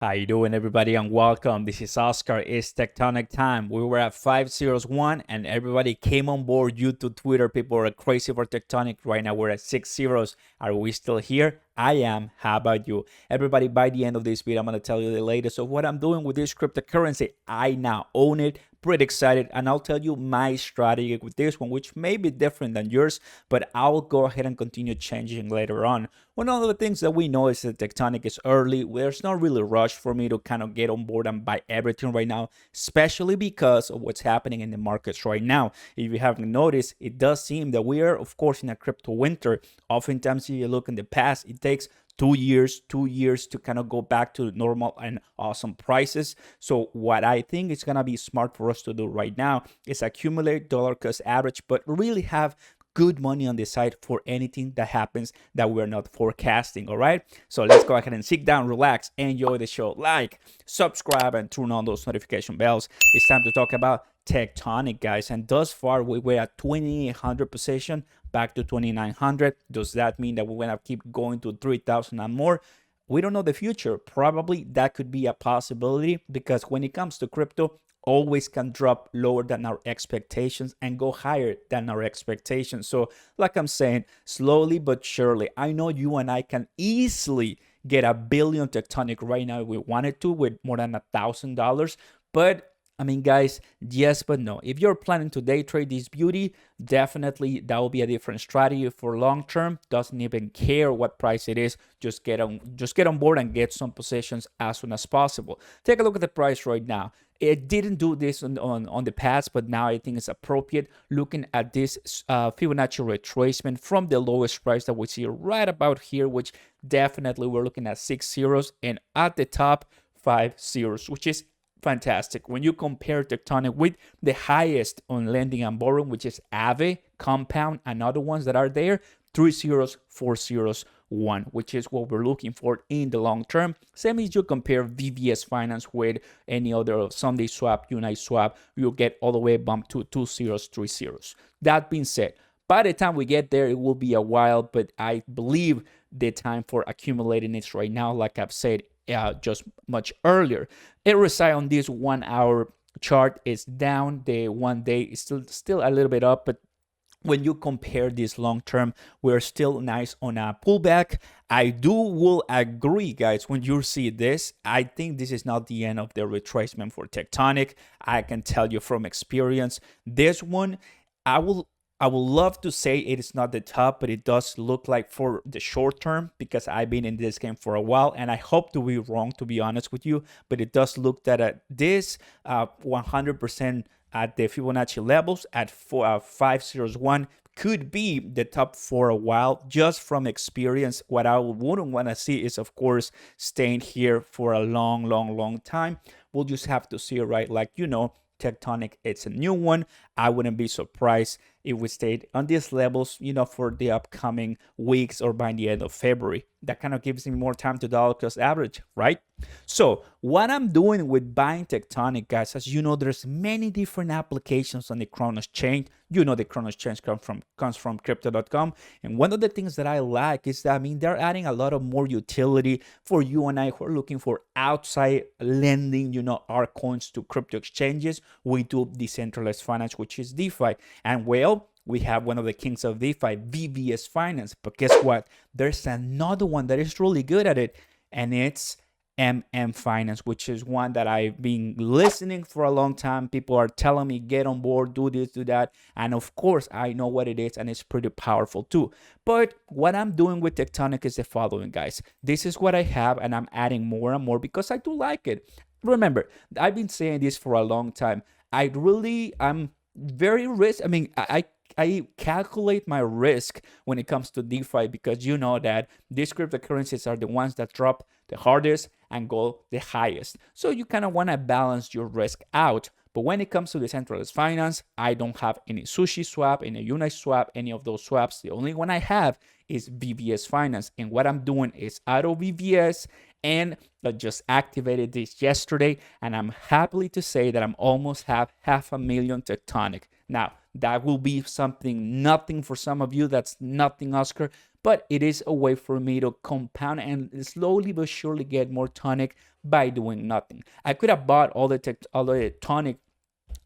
How you doing, everybody, and welcome. This is Oscar. It's Tectonic time. We were at 501 and everybody came on board. YouTube, Twitter, people are crazy for Tectonic. Right now we're at 6 zeros. Are we still here? I am. How about you? Everybody, by the end of this video, I'm going to tell you the latest of what I'm doing with this cryptocurrency. I now own it. Pretty excited, and I'll tell you my strategy with this one, which may be different than yours, but I'll go ahead and continue changing later on. One of the things that we know is that Tectonic is early. There's not really a rush for me to kind of get on board and buy everything right now, especially because of what's happening in the markets right now. If you haven't noticed, it does seem that we are, of course, in a crypto winter. Oftentimes, if you look in the past, it takes 2 years to kind of go back to normal and awesome prices. So what I think is going to be smart for us to do right now is accumulate dollar cost average, but really have good money on the side for anything that happens that we're not forecasting. All right, so let's go ahead and sit down, relax, enjoy the show. Like, subscribe, and turn on those notification bells. It's time to talk about Tectonic, guys. And thus far we were at 2800 position, back to 2900. Does that mean that we're gonna keep going to 3000 and more? We don't know the future. Probably that could be a possibility, because when it comes to crypto, always can drop lower than our expectations and go higher than our expectations. So like I'm saying, slowly but surely, I know you and I can easily get a billion Tectonic right now if we wanted to, with more than $1,000. But I mean, guys, yes, but no. If you're planning to day trade this beauty, definitely that will be a different strategy for long term. Doesn't even care what price it is. Just get on board and get some positions as soon as possible. Take a look at the price right now. It didn't do this on the past, but now I think it's appropriate looking at this Fibonacci retracement from the lowest price that we see right about here, which definitely we're looking at 6 zeros, and at the top 5 zeros, which is fantastic. When you compare Tectonic with the highest on lending and borrowing, which is Aave, Compound, and other ones that are there, 3 zeros, 4 zeros, 1, which is what we're looking for in the long term. Same as you compare VVS Finance with any other Sunday Swap, Uniswap, you'll get all the way bumped to 2 zeros, 3 zeros. That being said, by the time we get there, it will be a while, but I believe the time for accumulating is right now, like I've said just much earlier. RSI on this 1 hour chart is down. The 1 day is still a little bit up, but when you compare this long term, we're still nice on a pullback. I will agree, guys, when you see this, I think this is not the end of the retracement for Tectonic. I can tell you from experience, this one, I would love to say it is not the top, but it does look like for the short term, because I've been in this game for a while, and I hope to be wrong, to be honest with you, but it does look that this 100% at the Fibonacci levels at 501 could be the top for a while. Just from experience, what I wouldn't want to see is, of course, staying here for a long time. We'll just have to see, right? Like, Tectonic, it's a new one. I wouldn't be surprised if we stayed on these levels, for the upcoming weeks or by the end of February. That kind of gives me more time to dollar cost average, right? So what I'm doing with buying Tectonic, guys, as you know, there's many different applications on the Kronos chain. The Kronos chain comes from crypto.com. And one of the things that I like is that, they're adding a lot of more utility for you and I who are looking for outside lending, our coins to crypto exchanges. We do decentralized finance, which is DeFi. And we have one of the kings of DeFi, VVS Finance. But guess what? There's another one that is really good at it, and it's Finance, which is one that I've been listening for a long time. People are telling me, get on board, do this, do that. And of course, I know what it is, and it's pretty powerful too. But what I'm doing with Tectonic is the following, guys. This is what I have, and I'm adding more and more because I do like it. Remember, I've been saying this for a long time. I'm very risk. I calculate my risk when it comes to DeFi, because you know that these cryptocurrencies are the ones that drop the hardest and go the highest. So you kind of want to balance your risk out. But when it comes to decentralized finance, I don't have any Sushi Swap, any Uniswap, any of those swaps. The only one I have is VVS Finance. And what I'm doing is auto VVS, and I just activated this yesterday. And I'm happy to say that I'm almost have 500,000 Tectonic. Now, that will be nothing for some of you. That's nothing, Oscar. but it is a way for me to compound and slowly but surely get more Tonic by doing nothing. I could have bought all the Tonic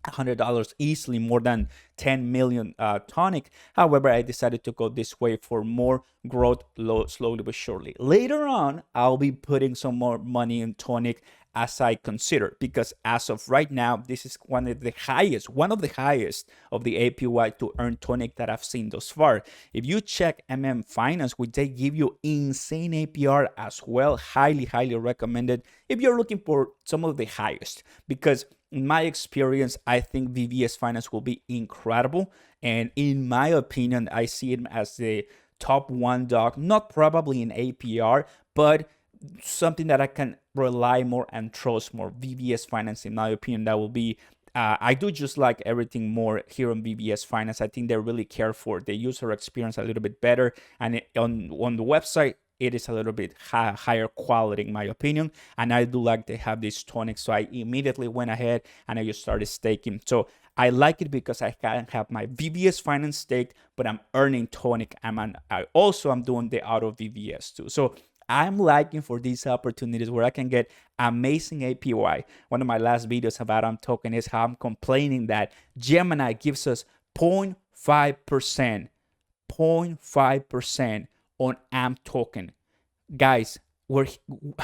$100 easily, more than 10 million Tonic. However, I decided to go this way for more growth, slowly but surely. Later on, I'll be putting some more money in Tonic as I consider, because as of right now, this is one of the highest of the APY to earn Tonic that I've seen thus far. If you check Finance, which they give you insane APR as well, highly recommended if you're looking for some of the highest, because in my experience, I think VVS Finance will be incredible. And in my opinion, I see it as the top one dog, not probably in APR, but something that I can rely more and trust more. VVS Finance, in my opinion, that will be I do just like everything more here on VVS Finance. I think they really care for the user experience a little bit better, and on the website it is a little bit higher quality in my opinion, and I do like they have this Tonic, so I immediately went ahead and I just started staking. So I like it because I can have my VVS Finance staked, but I'm earning Tonic, and I also am doing the auto VVS too. So I'm liking for these opportunities where I can get amazing APY. One of my last videos about token is how I'm complaining that Gemini gives us 0.5%, 0.5% on AMP token. Guys,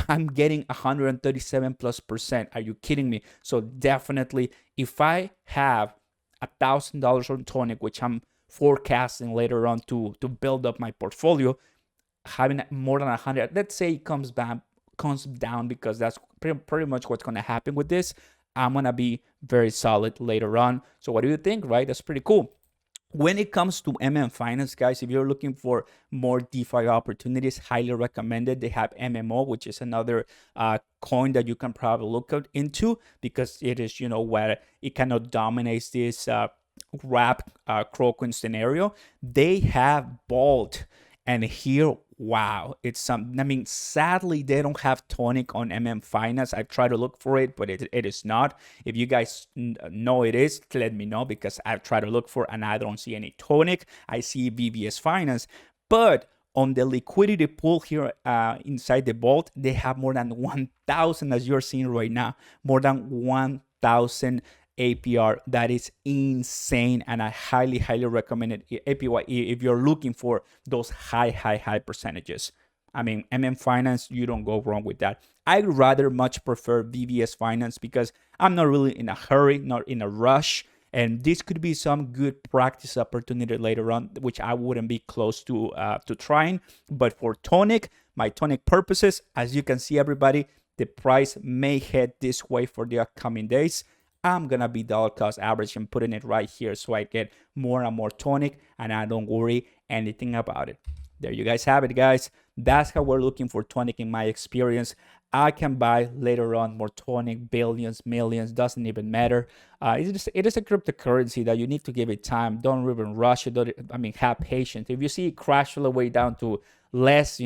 I'm getting 137+%. Are you kidding me? So definitely, if I have $1,000 on Tonic, which I'm forecasting later on to build up my portfolio, having more than 100, let's say it comes down, because that's pretty much what's going to happen with this, I'm going to be very solid later on. So what do you think, right? That's pretty cool. When it comes to Finance, guys, if you're looking for more DeFi opportunities, highly recommended. They have MMO, which is another coin that you can probably look into, because it is, where it kind of dominates this wrap Kroken scenario. They have Bolt, and here, wow, it's some. I mean, sadly, they don't have Tonic on Finance. I tried to look for it, but it is not. If you guys know it is, let me know, because I've tried to look for and I don't see any Tonic. I see VVS Finance, but on the liquidity pool here inside the vault, they have more than 1,000, as you're seeing right now, more than 1,000 APR. That is insane, and I highly recommend it. APY, if you're looking for those high percentages. I mean, Finance, you don't go wrong with that. I'd rather much prefer VVS Finance, because I'm not really in a hurry, not in a rush, and this could be some good practice opportunity later on, which I wouldn't be close to trying. But for Tonic, my Tonic purposes, as you can see, everybody, the price may head this way for the upcoming days. I'm gonna be dollar cost average and putting it right here, so I get more and more Tonic, and I don't worry anything about it. There you guys have it, guys. That's how we're looking for Tonic in my experience. I can buy later on more Tonic, billions, millions, doesn't even matter. It is a cryptocurrency that you need to give it time. Don't even rush it. Have patience. If you see it crash all the way down to less,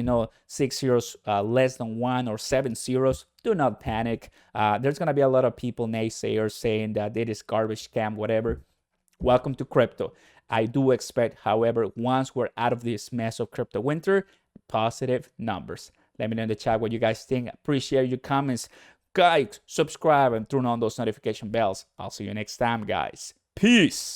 6 zeros, less than 1 or 7 zeros, do not panic. There's gonna be a lot of people, naysayers, saying that it is garbage, scam, whatever. Welcome to crypto. I do expect, however, once we're out of this mess of crypto winter, positive numbers. Let me know in the chat what you guys think. Appreciate your comments. Guys, subscribe and turn on those notification bells. I'll see you next time, guys. Peace.